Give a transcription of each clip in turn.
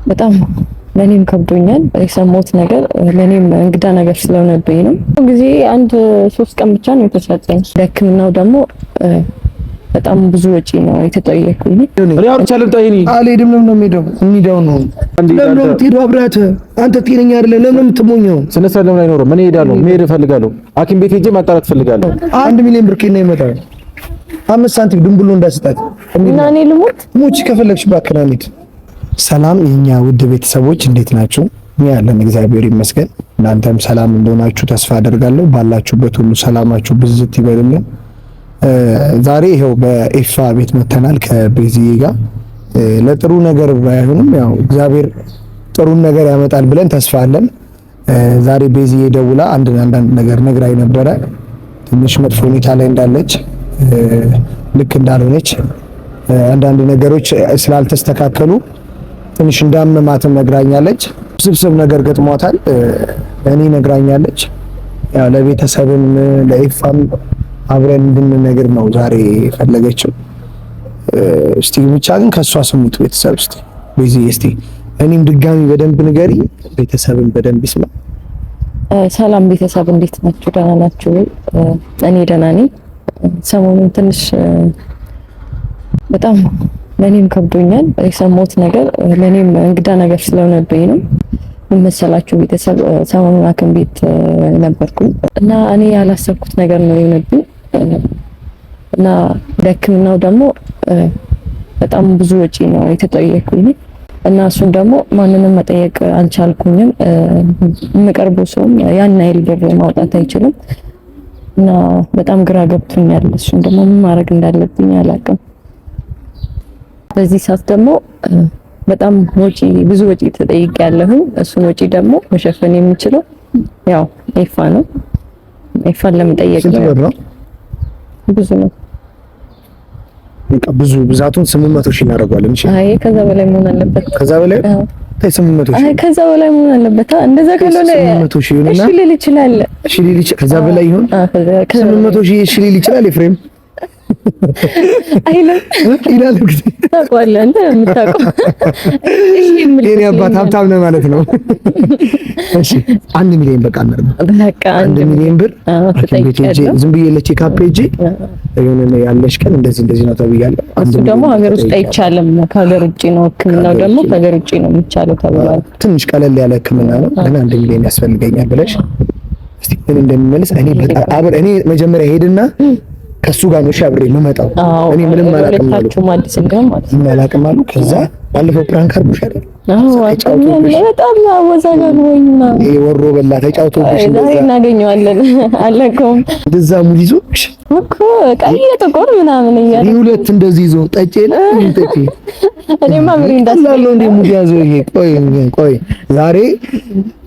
በጣም ለኔም ከብዶኛል። የሰማሁት ነገር ለኔም እንግዳ ነገር ስለሆነብኝ ነው። ጊዜ 3 ቀን ብቻ ነው የተሰጠኝ። ለሕክምናው ደግሞ በጣም ብዙ ወጪ ነው የተጠየኩኝ። አልሄድም ነው የምሄደው። እንሂዳው ነው ለምን የምትሄደው? አብረህ አንተ ጤነኛ አይደለም። ለምን የምትሞኘው? ስነ ስርዓት ለምን አይኖርም? እኔ እሄዳለሁ፣ መሄድ እፈልጋለሁ። ሐኪም ቤት ሄጄ ማጣራት እፈልጋለሁ። 1 ሚሊዮን ብር ከእኔ ይመጣል። 5 ሳንቲም ድንብሎ እንዳስጣት እና እኔ ልሞት ሙች ከፈለግሽ እባክህ አንሂድ። ሰላም የኛ ውድ ቤተሰቦች እንዴት ናችሁ? እኛ ያለን እግዚአብሔር ይመስገን። እናንተም ሰላም እንደሆናችሁ ተስፋ አደርጋለሁ። ባላችሁበት ሁሉ ሰላማችሁ ብዝት ይበልልን። ዛሬ ይሄው በኤፋ ቤት መተናል ከቤዚዬ ጋር። ለጥሩ ነገር ባይሆንም ያው እግዚአብሔር ጥሩ ነገር ያመጣል ብለን ተስፋ አለን። ዛሬ ቤዚዬ ደውላ አንዳንድ ነገር ነግራኝ ነበረ። ትንሽ መጥፎ ሁኔታ ላይ እንዳለች፣ ልክ እንዳልሆነች፣ አንዳንድ ነገሮች ስላልተስተካከሉ ትንሽ እንዳመማትም ነግራኛለች። ስብስብ ነገር ገጥሟታል እኔ ነግራኛለች። ያው ለቤተሰብም ለኤፋም አብረን እንድንነግር ነው ዛሬ ፈለገችው። እስቲ ብቻ ግን ከሷ ስሙት ቤተሰብ። እስቲ እስቲ እኔም ድጋሚ በደንብ ንገሪ፣ ቤተሰብም በደንብ ይስማ። ሰላም ቤተሰብ እንዴት ናችሁ? ደህና ናችሁ? እኔ ደህና ነኝ። ሰሞኑን ትንሽ በጣም ለኔም ከብዶኛል። የሰማሁት ነገር ለኔም እንግዳ ነገር ስለሆነብኝ ነው። ምን መሰላችሁ ቤተሰብ፣ ሰሞኑን ሐኪም ቤት ነበርኩኝ እና እኔ ያላሰብኩት ነገር ነው የሆነብኝ እና ለሕክምናው ደግሞ በጣም ብዙ ወጪ ነው የተጠየኩኝ እና እሱን ደግሞ ማንንም መጠየቅ አልቻልኩኝም። የምቀርበው ሰውም ያን ያህል ብር ማውጣት አይችልም እና በጣም ግራ ገብቶኛል። እሱን ደግሞ ምን ማድረግ እንዳለብኝ አላውቅም። በዚህ ሰዓት ደግሞ በጣም ብዙ ወጪ ተጠይቄያለሁ። እሱን ወጪ ደግሞ መሸፈን የሚችለው ያው ኤፋ ነው። ኤፋን ለመጠየቅ ነው። ብዙ ነው። ብዙ ብዛቱን 800 ሺህ እናደርጋለን። እሺ፣ አይ ከዛ በላይ መሆን አለበት። ከዛ በላይ 800 ሺህ። አይ ከዛ በላይ መሆን አለበት። እንደዛ ካልሆነ 800 ሺህ ይሆንና እሺ ሊል ይችላል። እሺ ሊል ይችላል። ከዛ በላይ ይሆን 800 ሺህ እሺ ሊል ይችላል። ኤፍሬም አይለም ይላል። ታውቀዋለህ አንተ የምታውቀው። እሺ የኔ አባት ሀብታም ነው ማለት ነው። እሺ 1 ሚሊዮን በቃ ነው። በቃ 1 ሚሊዮን ብር ዝም ብዬ ለቼክአፕ ሄጄ የሆነ ያለሽ ቀን እንደዚህ ነው ተብያለሁ። እሱ ደግሞ ሀገር ውስጥ አይቻልም፣ ከሀገር ውጪ ነው። ሕክምናው ደግሞ ከሀገር ውጪ ነው የሚቻለው ተብሏል። ትንሽ ቀለል ያለ ሕክምና ነው፣ ግን 1 ሚሊዮን ያስፈልገኛል ብለሽ እስቲ ምን እንደሚመልስ እኔ መጀመሪያ ሄድና ከሱ ጋር ነው አብሬ የምመጣው። እኔ ምንም አላውቅም አሉ። ከዛ ባለፈው ፕራንክ አድርጎሽ አይደል? በጣም አወዛጋግቦኝና ወሮ በላ ተጫውቶብሽ ዛሬ እናገኘዋለን አለቀውም። እንደዛ ሙድ ይዞ እኮ ቀይ ጥቁር ምናምን እያለ ሁለት እንደዚህ ይዞ ጠጪና ጠጪ። እኔማ ምን እንዳስባለው እንደ ሙድ ያዘው ይሄ። ቆይ ዛሬ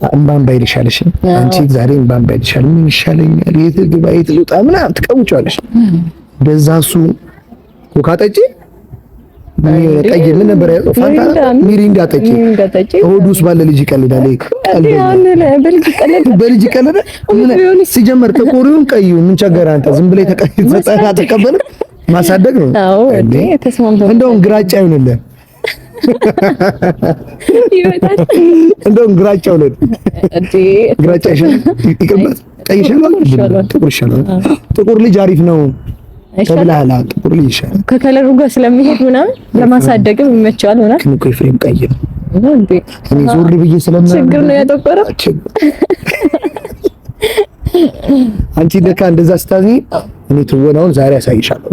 እምባን ባይልሻለሽ አንቺ ዛሬ እምባን ባይልሻል ምን ይሻለኛል? የት ግባ የት ልውጣ ምናምን ትቀውጫለሽ። በዛ እሱ ኮካ ጠጪ ቀይ ምን ነበር ያለው? ፋንታ ሚሪንዳ ጠጪ። ሆድ ውስጥ ባለ ልጅ ይቀልዳል። በልጅ ይቀልዳል። ሲጀመር ጥቁሩን ቀዩ ምን ቸገረ? አንተ ዝም ብለህ ተቀበለ ማሳደግ ነው እንዴ? እንደውም ግራጫ ይሆንልህ። እንደውም ግራጫ ይሆንልህ እንዴ? ግራጫ ይቅርበት። ቀይ ይሻላል፣ ጥቁር ይሻላል። ጥቁር ልጅ አሪፍ ነው ተብላላ። ጥቁር ልጅ ይሻላል ከከለሩ ጋር ስለሚሄድ ምናምን ለማሳደግም ይመቻል። ሆነ ግን እኮ ኤፍሬም ቀይ ነው እንዴ? እኔ ዞር ብዬ ስለምን ችግር ነው ያጠቆረው። አንቺ ለካ እንደዛ ስታዝኝ እኔ ትወናውን ዛሬ አሳይሻለሁ።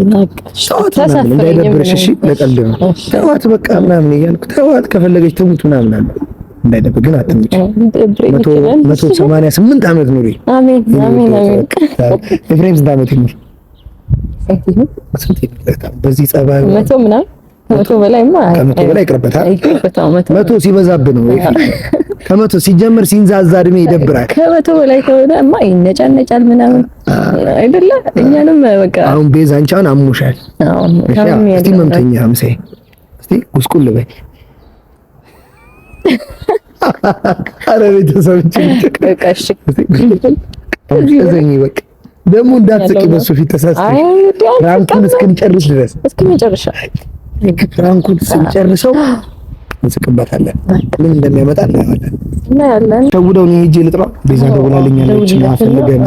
እንዳይደብርሽ እሺ። ለቀልድ ነው። ተዋት በቃ ምናምን እያልኩ ተዋት፣ ከፈለገች ትሙት ምናምን አለ። እንዳይደብር ግን አትምጪ። 188 ዓመት ኑሪ። አሜን አሜን አሜን። ኤፍሬም ስንት ዓመት ይኑር? በዚህ ጸባይ መቶ በላይማ ከመቶ በላይ ይቅርበታል። መቶ ሲበዛብህ ነው። ከመቶ ሲጀምር ሲንዛዛ እድሜ ይደብራል። ከመቶ በላይ ከሆነማ ይነጫነጫል ምናምን አይደለ? እኛንም በቃ አሁን ቤዛ አንቺ አሁን አሞሻል። እስቲ መምተኛ አምሴ እስቲ ጉስቁል በይ። አረ ቤተሰብ በቃ እሺ በቃ ደግሞ እንዳትስቂ በሱ ፊት ተሳስተሽ ፍራንኩን እስክንጨርስ ድረስ እስከመጨረሻ ፍራንኩን ስንጨርሰው እንስቅበታለን። ምን እንደሚያመጣ እናያለን። ደውለው ነው ሄጄ ልጥራ ቤዛ ደውላልኛለች እና ፈልገና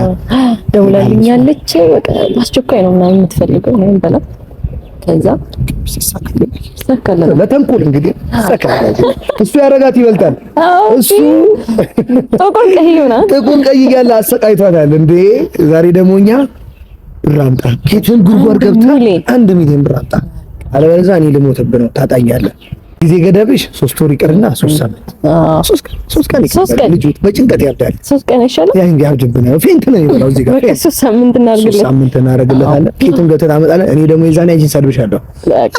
ደውላልኛለች። በቃ አስቸኳይ ነው ምናምን የምትፈልገው ነው በላ ከዛ ሰከለ ለተንኮል እንግዲህ ሰከለ እሱ ያረጋት ይበልጣል። እሱ ጥቁር ቀይ ያለ አሰቃይቷታል እንዴ። ዛሬ ደግሞ እኛ ብር አምጣ ኬትን ጉርጓር ገብታ 1 ሚሊዮን ብር አምጣ አለበለዚያ እኔ ልሞትብህ ነው ታጣኛለህ። ጊዜ ገደብሽ 3 ወር ይቀርና 3 ሳምንት 3 ቀን ልጁ በጭንቀት ያብዳል። 3 ቀን ይሻላል። ያን ያብጅብና ፌንት ነው የሚለው እዚህ ጋር 3 ሳምንት እናደርግለታለን። ኬቱን ገተታ አመጣለን። እኔ ደግሞ የዛኔ አንቺን ሰድብሻለሁ።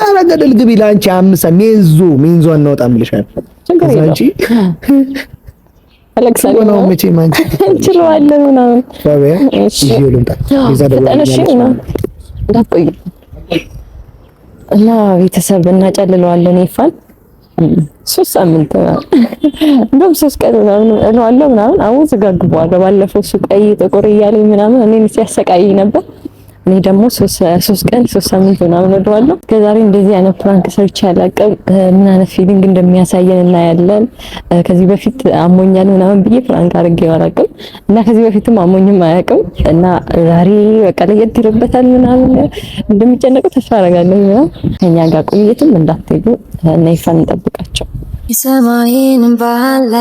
ኧረ ገደል ግቢ ለአንቺ 5 ሜንዞ እናወጣም ብለሻለሁ። አንቺ አለክሳለሁ ነው መቼ ማንቺ እንችላለን ምናምን ታዲያ እሺ ይሉንታ ይዛ ደውላለች እንዳትቆይ እና ቤተሰብ እናጨልለዋለን ይፋል 3 ሳምንት እንደውም 3 ቀን እለዋለሁ ምናምን አወዝጋግበዋለሁ። ባለፈው እሱ ቀይ ጥቁር እያለኝ ምናምን እኔን ሲያሰቃይ ነበር። እኔ ደግሞ 3 ቀን 3 ሳምንት ምናምን እለዋለሁ። ከዛሬ እንደዚህ አይነት ፕራንክ ሰርች ያላቀም ምን አይነት ፊሊንግ እንደሚያሳየን እናያለን። ከዚህ በፊት አሞኛል ምናምን ብዬ ፕራንክ አድርጌው አላውቅም እና ከዚህ በፊትም አሞኝም አያውቅም እና ዛሬ በቃ ለየት ይልበታል ምናምን እንደሚጨነቁ ተስፋ አደርጋለሁ። ከኛ ጋር ቆይትም እንዳትሄዱ እና ይፋን እንጠብቃቸው። የሰማይን ባላ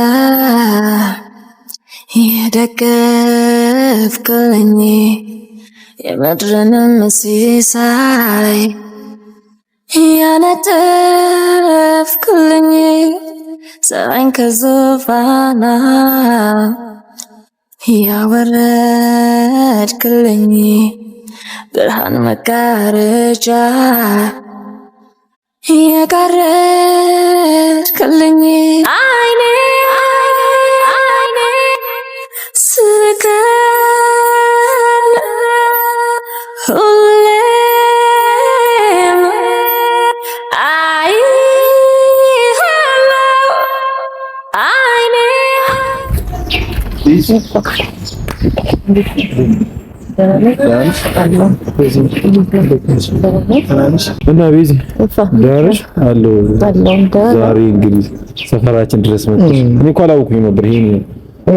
የደገፍክልኝ የምድርንም ሲሳይ ያነጠፍክልኝ ፀሐይን ከዙፋና ያወረድክልኝ ብርሃን መጋረጃ የጋረድክልኝ አይኔ ስከል ሁሌም አይኔ እና ቤዚ ዳርሽ አለው ዛሬ እንግዲህ ሰፈራችን ድረስ መጥተሽ እኔ እኮ አላወኩኝ ነበር ይሄን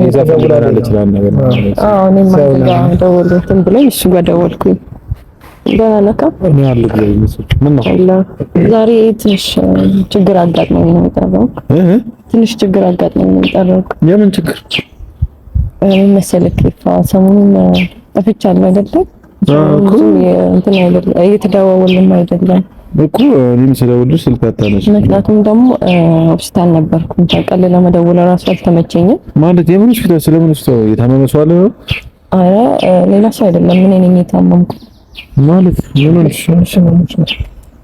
የዘፈን ብላለ ይችላል ነገር እኔ ማጋ ደወልኩኝ ብለኝ እሱ ጋር ደወልኩኝ ገና ነካ እኔ አልገኝ ምን ነው ዛሬ ትንሽ ችግር አጋጥሞኝ ነው የጠራው ትንሽ ችግር አጋጥሞኝ ነው የጠራው የምን ችግር መሰለክ ሰሞኑን ጠፍቻለሁ አይደለም እንትን አይደለም እየተደዋወልን አይደለም እኮ እኔም ስደውልሽ ስልክ አታነሺ ምክንያቱም ደግሞ ሆስፒታል ነበርኩኝ ታውቃለህ ለመደወል እራሱ አልተመቸኝም ማለት የምን ሆስፒታል ስለምን ሆስፒታል የታመመ ሰው አለ ነው አረ ሌላ ሰው አይደለም እኔ ነኝ የታመምኩት ማለት ምን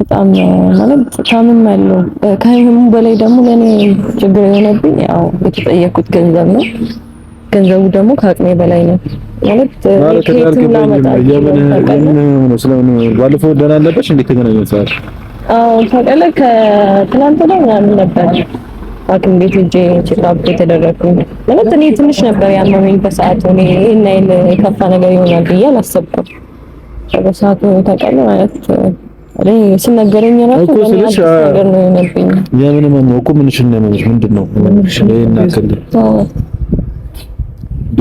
በጣም ማለት ታምሜያለሁ ከህመሙ በላይ ደግሞ ለኔ ችግር የሆነብኝ ያው የተጠየኩት ገንዘብ ነው ገንዘቡ ደግሞ ከአቅሜ በላይ ነው ማለት ከየትም ላመጣ ስለምን ባለፈው ደህና አለበሽ እንዴት ተገናኛችሁ? አዎ ታውቃለህ ከትናንት ነው ምናምን ነበር ሐኪም ቤት ሄጄ ቼክአፕ የተደረኩኝ ማለት እኔ ትንሽ ነበር ያመመኝ በሰዓቱ እኔ ይሄን አይል የከፋ ነገር ይሆናል ብዬ አላሰብኩም በሰዓቱ ታውቃለህ ማለት እኔ ሲነገረኝ ራሱ ነገር ነው የሆነብኝ የምን እኮ ምንሽ ነው ምንድን ነው ይሄን አከል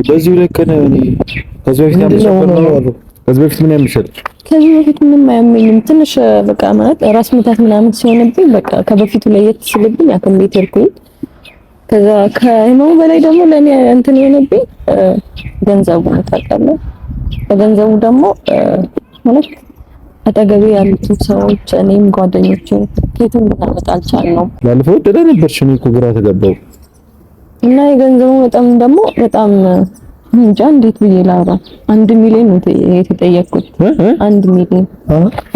በዚህ ለከነ ከዚህ በፊት ምን ያምሻል? ከዚህ በፊት ምንም አያመኝም። ትንሽ በቃ ማለት ራስ ምታት ምናምን ሲሆንብኝ በቃ ከበፊቱ ለየት ሲልብኝ ሐኪም ቤት ሄድኩኝ። ከዛ ከህመሙ በላይ ደግሞ ለኔ እንትን የሆነብኝ ገንዘቡ ነው ታውቃለህ። በገንዘቡ ደግሞ ማለት አጠገቤ ያሉት ሰዎች እኔም ጓደኞቼ ከየትም ልናመጣ አልቻልነውም። ባለፈው ደህና ነበርሽ እኔ እኮ ግራ ተገባሁ። እና የገንዘቡ መጠን ደግሞ በጣም እንጃ እንዴት ብዬ ላውራ 1 ሚሊዮን ነው የተጠየቅኩት 1 ሚሊዮን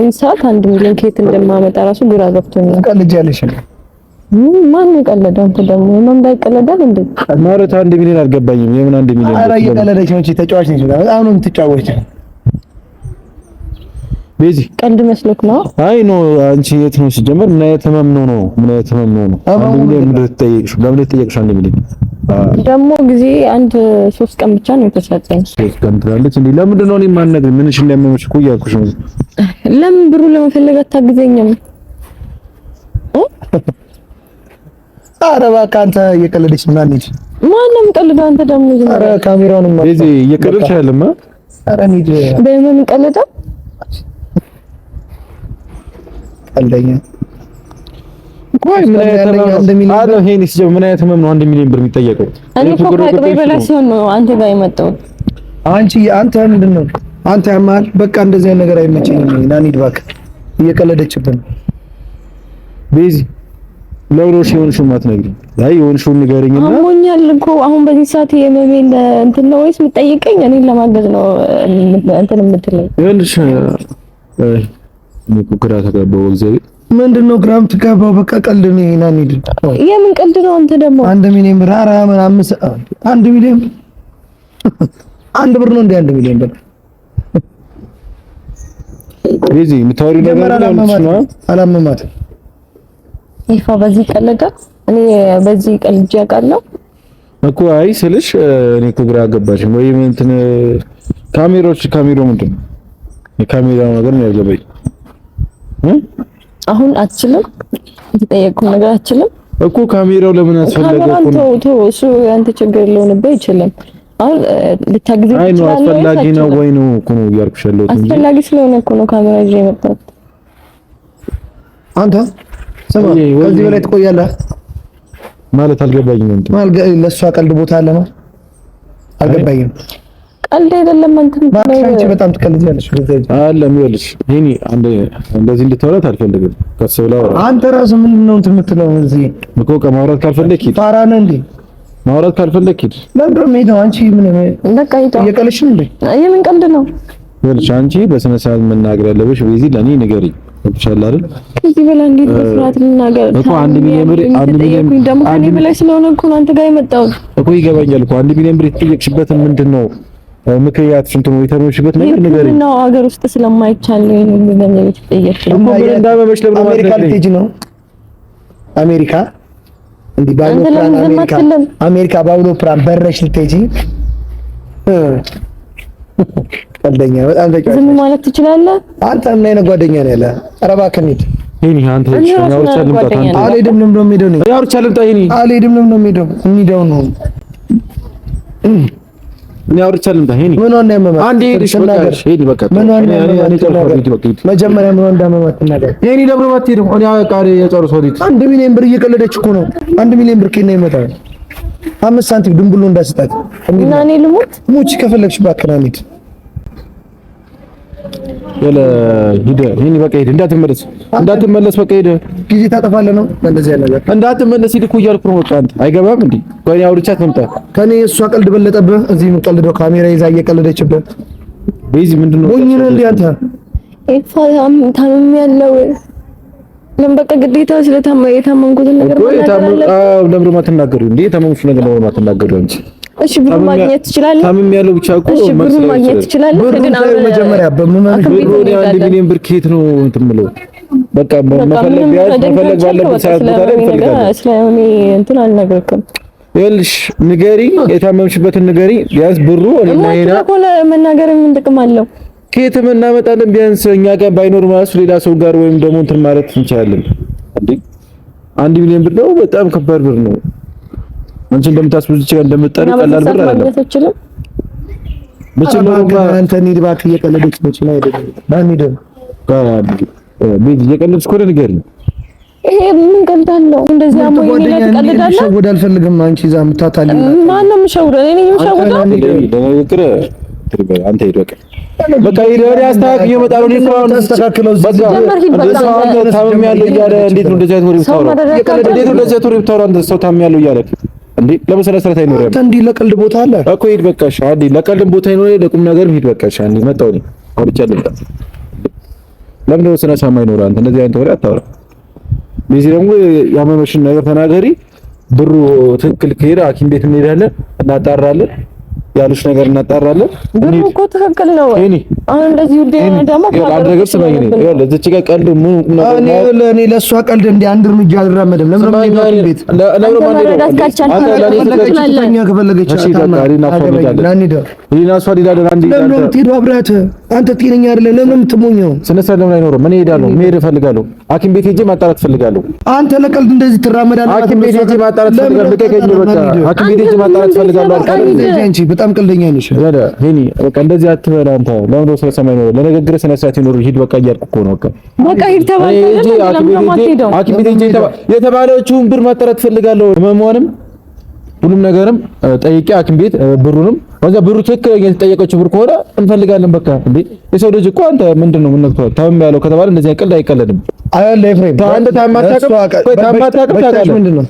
እንሳት 1 ሚሊዮን ከየት እንደማመጣ ራሱ ግራ ገብቶኛል። ቀልጃለሽ ማን የቀለደው አንተ ደግሞ ምንም እንዳይቀለዳል እንዴ ማለት 1 ሚሊዮን አልገባኝም። የምን 1 ሚሊዮን ኧረ እየቀለደች ነው እንጂ ተጫዋች ነች። በጣም ነው የምትጫወተው ቤዚ ቀልድ መስሎክ ነው? አይ ኖ አንቺ የት ነው ሲጀመር ምን አይነት ህመም ነው ምን አይነት ህመም ነው? አንድ ሚሊዮን ምንድን ትጠይቅሽ? ለምን ትጠይቅሽ? 1 ሚሊዮን ደግሞ ጊዜ 3 ቀን ብቻ ነው የተሰጠኝ። 3 ቀን ትላለች እንዴ? ለምንድን ነው እኔ ማንነግርሽ? ምንሽ እንደሚያመምሽ እኮ እያልኩሽ ነው። ለምን ብሩ ለመፈለግ አታግዘኝም? ኧረ እባክህ አንተ እየቀለደች ነው። እንሂድ። ማንም ቀልድ አንተ ደግሞ ኧረ ካሜራውንም ቤዚ እየቀለድሽ አይደለም? ኧረ እንሂድ። በምን ቀለደ? ቀልደኛ ቆይ ምን አይነት ምን አይነት ህመም ነው 1 ሚሊዮን ብር የሚጠየቀው? እኔ እኮ ከአቅሜ በላይ ሲሆን ነው አንተ ጋር የመጣሁት። አንተ ምንድን ነው አንተ ያማል። በቃ እንደዚህ አይነት ነገር አይመቸኝም። ና እንሂድ እባክህ። እየቀለደችብን ቤዚ ለውሮሽ የሆንሽው ማትነግሪኝ? አይ የሆንሽውን ንገሪኝና። አሞኛል እኮ አሁን በዚህ ሰዓት የመሜን እንትን ነው ወይስ የምትጠይቀኝ? እኔን ለማገዝ ነው እንትን የምትለኝ? ይኸውልሽ እኔ እኮ ግራ ተጋባሁ። እግዚአብሔር ምንድነው ግራ የምትጋባው? በቃ ቀልድ ነው። ና እንሂድ። የምን ቀልድ ነው? አንተ ደግሞ 1 ሚሊዮን ብር ኧረ ምናምን 1 ሚሊዮን አንድ ብር ነው እንደ 1 ሚሊዮን ብር ቤዚ የምታወሪው ነገር አላመማትም ይፋ በዚህ ቀለደ። እኔ በዚህ ቀልጅ ያውቃለሁ እኮ። አይ ስልሽ እኔ እኮ ግራ አገባሽ ወይ እንትን ካሜራው ምንድን ነው የካሜራው ነገር ነው ያገባኝ። አሁን አትችልም የተጠየቅኩት ነገር አትችልም እኮ ካሜራው ለምን አስፈለገ እኮ ነው እሱ ያንተ ችግር ሊሆንብህ ይችላል። አሁን ልታግዘኝ አይ ነው አስፈላጊ ነው ወይ ነው እኮ ነው እያልኩሽ ያለሁት እንጂ አስፈላጊ ስለሆነ እኮ ነው ካሜራ ይዤ የመጣሁት። አንተ ስማ ከዚህ በላይ ትቆያለህ ማለት አልገባኝም። እንዴ ለእሷ ቀልድ ቦታ አለ ነው አልገባኝም። ቀልድ አይደለም አንተ በጣም ትቀልጃለሽ። አለ የሚልሽ ይሄኔ እንደዚህ እንድታወራት አልፈልግም። ከሰብላው አንተ ራስህ ምንድን ነው የምትለው? እዚህ እኮ ከማውራት ካልፈለክ ሂድ። ፋራ ነህ እንዴ? ማውራት ካልፈለክ ሂድ። ለምንድን ነው የምሄደው? አንቺ ምን በቃ ሂድ። እየቀለድሽ ነው እንዴ? የምን ቀልድ ነው? ይኸውልሽ አንቺ በስነ ስርዓት መናገር ያለብሽ ቤዚ ለኔ ንገሪኝ። ብቻላ አይደል? ከዚህ በላይ እንዴት በስርዓት ልናገር እኮ 1 ሚሊዮን ብር ደግሞ ከኔ በላይ ስለሆነ እኮ ነው አንተ ጋር የመጣሁት እኮ። ይገባኛል እኮ 1 ሚሊዮን ብር የተጠየቅሽበትን ምንድነው ምክንያት ሽንቱ ነው የተመሽበት ነገር ንገሪኝ። ነው ሀገር ውስጥ ስለማይቻል ነው ይሄን ገንዘብ የተጠየቅሽ እኮ ምን እንዳመመሽ ለምን አሜሪካ ልትሄጂ ነው? አሜሪካ እንዴ አሜሪካ በአውሮፕላን በረሽ ልትሄጂ? ቀልደኛ በጣም ተጫዋች። ዝም ማለት ትችላለህ አንተ። ምን አይነት ጓደኛ ነው ያለ? ኧረ እባክህ እንሂድ። ይሄኔ አንተ አልሄድም ነው የምሄደው። አልሄድም ነው የምሄደው። እንሂደው ነው እኔ አውርቻለሁ። ታሄኒ ምን ወንዳ ያመማት አንዴ ሄድሽ በቃ ምን ወንዳ ያመማት መጀመሪያ ምን ወንዳ ያመማት ነገር የኔ ደብረ ባትሄድ እኔ አቃሪ የጨርሰው ዲት 1 ሚሊዮን ብር እየቀለደች እኮ ነው። 1 ሚሊዮን ብር ከኔ ይመጣል። 5 ሳንቲም ድንብሎ እንዳስጣት እና እኔ ልሙት ሙች ከፈለግሽ ባክና እንሂድ። ወለ ሂድ ይሄን በቃ ሂድ። እንዳትመለስ በቃ ሂድ። ጊዜ ታጠፋለህ ነው እንደዚህ ያለ ነገር። እንዳትመለስ ሂድ እኮ እያልኩ ነው። በቃ አንተ አይገባም እንዴ? ቆይ አውርቻት መምጣ ከኔ እሷ ቀልድ በለጠብህ። እዚህ የምትቀልደው ካሜራ ይዛ እየቀለደችብህ ቤዚ ምንድነው? ሞኝ ነህ እንዴ አንተ? ኢፋም ታምም ያለው ለምን በቃ ግዴታ የታመንኩትን ነገር ለምን ማትናገሩ እንዴ? የታመንኩት ነገር ነው ማትናገሩ እንጂ እሺ ብሩ ማግኘት ትችላለህ። ታምም ያለው ብቻ እኮ ብሩ ማግኘት ትችላለህ። ግን አሁን መጀመሪያ በመመረጥ ብሩ 1 ሚሊዮን ብር ከየት ነው እንትን የምለው? በቃ መፈለግ ባለበት ሰዓት ቦታ ላይ ይፈልጋል። ስለኔ እንትን አልነገርኩም። ይኸውልሽ ንገሪ፣ የታመምሽበትን ንገሪ። ቢያንስ ብሩ እና ሄና መናገር ምን ጥቅም አለው? ከየትም እናመጣለን። ቢያንስ እኛ ጋር ባይኖር ማለት ሌላ ሰው ጋር ወይም ደግሞ እንትን ማለት እንችላለን። እንዴ 1 ሚሊዮን ብር ነው በጣም ከባድ ብር ነው። አንቺ እንደምታስቡት ይችላል እንደምትጠሪ ቀላል ብር አይደለም። አንተ እንሂድ እባክህ። እየቀለደች ነው ይችላል አይደለም? ባንሂድ ቤት እየቀለድሽ እኮ ንገሪኝ። ይሄ ምን ቀልዳለሁ? እንደዚህ አሞኝ ነው ተቀልዳለሁ። ሸውድ አልፈልግም። አንቺ እዛ የምታታልኝ ማን ነው የምሸውደው? እኔ ነኝ የምሸውደው። አንተ ሂድ በቃ በቃ ሂድ። ወዲያ አስተካክዬ እመጣለሁ። እኔ እኮ አሁን አስተካክለው በቃ ታምም ያለው እያለ እንዴት ነው እንደዚህ አይነት ወሬ የምታወራው? እንዴት ነው እንደዚህ አይነት ወሬ የምታወራው? አንተ ሰው ታምም ያለው እያለ እንዴ ለመሰረተ አይኖርም። አንተ እንዲህ ለቀልድ ቦታ አለ እኮ ሂድ በቃ እሺ። አንዴ ለቀልድ ቦታ አይኖርም፣ ለቁም ነገር ሂድ በቃ እሺ። አንዴ መጣሁ እኔ አውርቻለሁ። ለምን ነው ስነ ሳማ ይኖር? አንተ እንደዚህ አይነት ወሬ አታወራ። በዚህ ደግሞ ያመመሽን ነገር ተናገሪ። ብሩ ትክክል ከሄደ ሐኪም ቤት እንሄዳለን፣ እናጣራለን፣ ያሉሽ ነገር እናጣራለን። ብሩ እኮ ትክክል ነው። አሁን እንደዚህ ውዴ ደግሞ አንድ ነገር ስማኝ ነው ይኸውልህ፣ ለዚች ጋር ቀልድ እኔ ለእሷ ቀልድ እንደ አንድ እርምጃ አልራመድም። ለምን ነው ሐኪም ቤት ለምን ነው ሊና እሷ ሊዳ አንድ ለምን ነው የምትሄደው? አብረሃት አንተ ጤነኛ አይደለም። ለምን ነው የምትሞኘው? ስነ ስርዓት ለምን አይኖርም? እኔ እሄዳለሁ፣ መሄድ እፈልጋለሁ። ሐኪም ቤት ሄጄ ማጣራት እፈልጋለሁ። አንተ ለቀልድ እንደዚህ ትራመዳለህ? ሐኪም ቤት ሄጄ ማጣራት እፈልጋለሁ። ልቀቀኝ በቃ። ሐኪም ቤት ሄጄ ማጣራት እፈልጋለሁ። አንቺ በጣም ቀልደኛ ነሽ። ሄኒ በቃ እንደዚህ አትበል አንተ። ለምን ነው ሰው ሰማይ ነው? ለንግግር ስነ ስርዓት ይኖር። ሂድ በቃ እያልኩ እኮ ነው። በቃ ሂድ ተባልኩ። ሐኪም ቤት ሄጄ የተባለችውን ብር ማጣራት እፈልጋለሁ። ህመሟንም ሁሉም ነገርም ጠይቄ ሐኪም ቤት ብሩንም ወዛ ብሩ ትክክለኛ የተጠየቀችው ብር ከሆነ እንፈልጋለን። በቃ እንዴ የሰው ልጅ እኮ አንተ ምንድነው ምን ነክቶ ታም ያለው ከተባለ እንደዚህ ቀልድ አይቀለድም። አያለ ኤፍሬም አንተ ታማታቀም ታውቃለህ ምንድነው?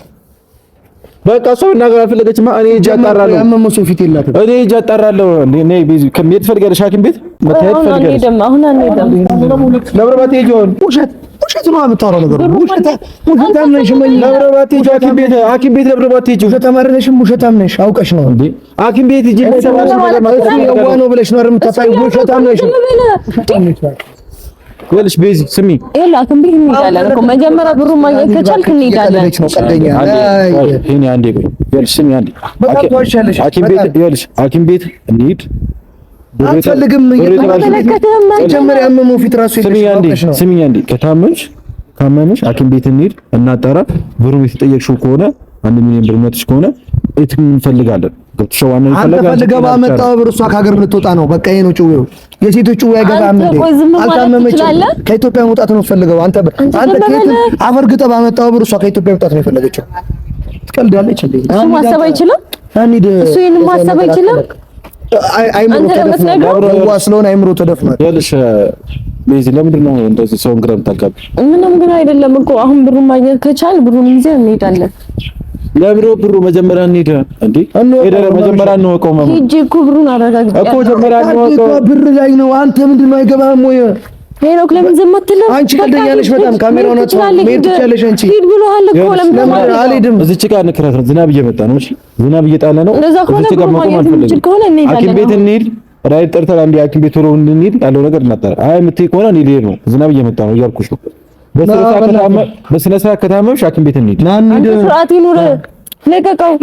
በቃ ሰው ነገር አልፈለገችማ። እኔ እጅ አጣራለሁ። ያመመው ሰው ፊት የላትም። እኔ እጅ አጣራለሁ። እኔ ቤዚ ከመሄድ ፈልጋለሽ ሐኪም ቤት መታየት ፈልጋለሽ? አሁን አንሄድም። ለብረባት ይጆን ውሸት ነው የምታወራው ነገር ውሸታም ነሽ። ለብረባት ይጆ ሐኪም ቤት ለብረባት ይጆ ተማረነሽም ውሸታም ነሽ። አውቀሽ ነው እንዴ ሐኪም ቤት ይጂ ተማረሽ ነገር ማለት ነው ብለሽ ነው የምታሳይ። ውሸታም ነሽ። ይኸውልሽ ቤዚ ስሚ፣ ይኸውልህ ሐኪም ቤት እንሄዳለን እኮ መጀመሪያ ብሩን ማግኘት ከቻልክ እንሄዳለን። ይሄን አንዴ ቆይ፣ ይኸውልሽ ስሚ አንዴ ሐኪም ቤት ይኸውልሽ ሐኪም ቤት እንሂድ አትፈልግም። መጀመሪያ ያመመው ፊት ራሱ ይልሽ ነው። ስሚ አንዴ ካመመሽ ሐኪም ቤት እንሂድ እናጣራ። ብሩን የተጠየቅሽው ከሆነ 1 ሚሊዮን ብር መጥሽ ከሆነ እት እንፈልጋለን። ገብቶሻል? ዋና ይፈልጋል። አንተ ፈልገህ ባመጣው ብር እሷ ከሀገር ልትወጣ ነው። በቃ ይሄ ነው ጭዌው። የሴቶች ጭዌ አይገባም እንዴ? አልታመመችም። ከኢትዮጵያ መውጣት ነው ፈልገው። አንተ ከየት አፈርግጠህ ባመጣው ብር እሷ ከኢትዮጵያ መውጣት ነው የፈለገችው። ትቀልዳለች እንዴ? እሱ ማሰብ አይችልም። እሱ ይሄን ማሰብ አይችልም። አይምሮ ተደፍኗል። ስለሆነ አይምሮ ተደፍኗል። ይኸውልሽ ቤዚ ለምንድን ነው እንደዚህ ሰውን ግራ የምታጋቢ? ምንም ግን አይደለም እኮ አሁን ብሩን ማግኘት ከቻል ብሩን ይዘን እንሄዳለን። ለብሩ ብሩ መጀመሪያ እንሂድ እንዴ? ሄደህ መጀመሪያ እንወቀው ማለት ሂጂ እኮ ብሩን አረጋግጥ እኮ መጀመሪያ እንወቀው። ብር ላይ ነው። አንተ ምንድን ነው አይገባህም ወይ? ሄኖክ ለምን ዝም አትልም? አንቺ ቀልደኛለሽ በጣም። ካሜራውን አጥፋ። መሄድ ትችያለሽ አንቺ። ሂድ ብሎሃል እኮ ለምን አልሄድም? እዚች ጋር እንክራት ነው። ዝናብ እየመጣ ነው። እሺ ዝናብ እየጣለ ነው። እዚች ጋር መቆም አልፈልግም። ሐኪም ቤት እንሂድ። ራይ ጠርተን አንዴ ሐኪም ቤት ቶሎ እንሂድ። ያለው ነገር እናጣራ። አይ የምትይ ከሆነ እኔ ልሄድ ነው። ዝናብ እየመጣ ነው እያልኩሽ ነው። በስነ ስርዓት ከታመምሽ ሐኪም ቤት እንሂድ። አንተ ስርዓት ይኑር። ለቀቀው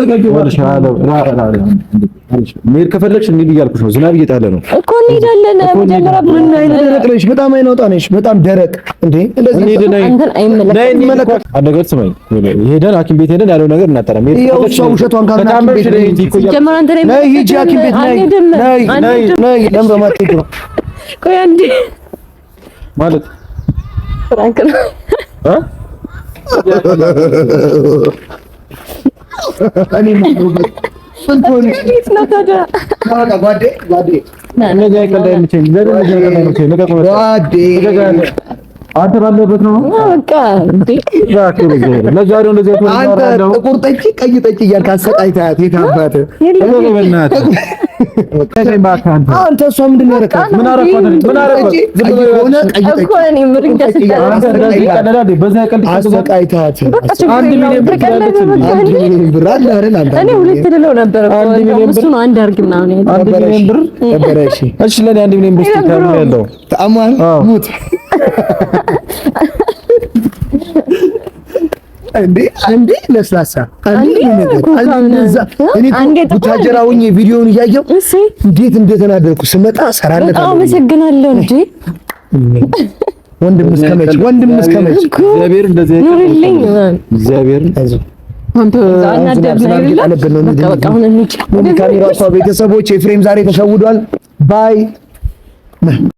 መሄድ ከፈለግሽ እንሂድ እያልኩሽ ነው። ዝናብ እየጣለ ነው እኮ እንሄዳለን። መጀመሪያ ብሩን ደረቅ ነሽ፣ በጣም አይናውጣ ነሽ፣ በጣም ደረቅ እንዴ። እንደዚህ አንተን አይመለከት አደረገ። ስማኝ ሄደን ሐኪም ቤት ሄደን ያለው ነገር እናጠራ። መሄድ ከፈለግሽ ውሸቷን ካናችሁ ቤት ጀመረ። አንተ ነይ ሂጂ ሐኪም ቤት ነይ ለምን በማትሄድ ነው? ቆይ አንዴ ማለት ፍራንክ ነው እኔ ነው አንተ ባለበት ነው በቃ እንዴ ለዛሬው እንደዚህ አንተ ጥቁር ጠጪ ቀይ ጠጪ እያልክ አሰቃይታት የታባተ አንተ እሷ ምንድን ነው ያደረካት? ምን አረኳት? ዝም ብሎ ሆነ ቀይ ጠጪ እኮ እኔ ምርኝ ተስቀለደ በዛ ቀልድ አሰቃይታት። 1 ሚሊዮን ብር ካለች 1 ሚሊዮን ብር አለ አይደል? አንተ እኔ ሁለት ልለው ነበር እኮ እሱ ነው አንድ አርግ ምናምን ያለው 1 ሚሊዮን ብር ነበር። እሺ ለኔ 1 ሚሊዮን ብር ስታም ያለው ተአማን ሙት አንዴ ለስላሳ አንዴ ታጀራውኝ ቪዲዮውን እያየሁ እንዴት እንደተናደርኩ ስመጣ ሰራለት። በጣም አመሰግናለሁ እንጂ ወንድም እስከመች እግዚአብሔር እንደዚህ ኑርልኝ። እግዚአብሔር አንተ ቤተሰቦች ኤፍሬም ዛሬ ተሸውዷል። ባይ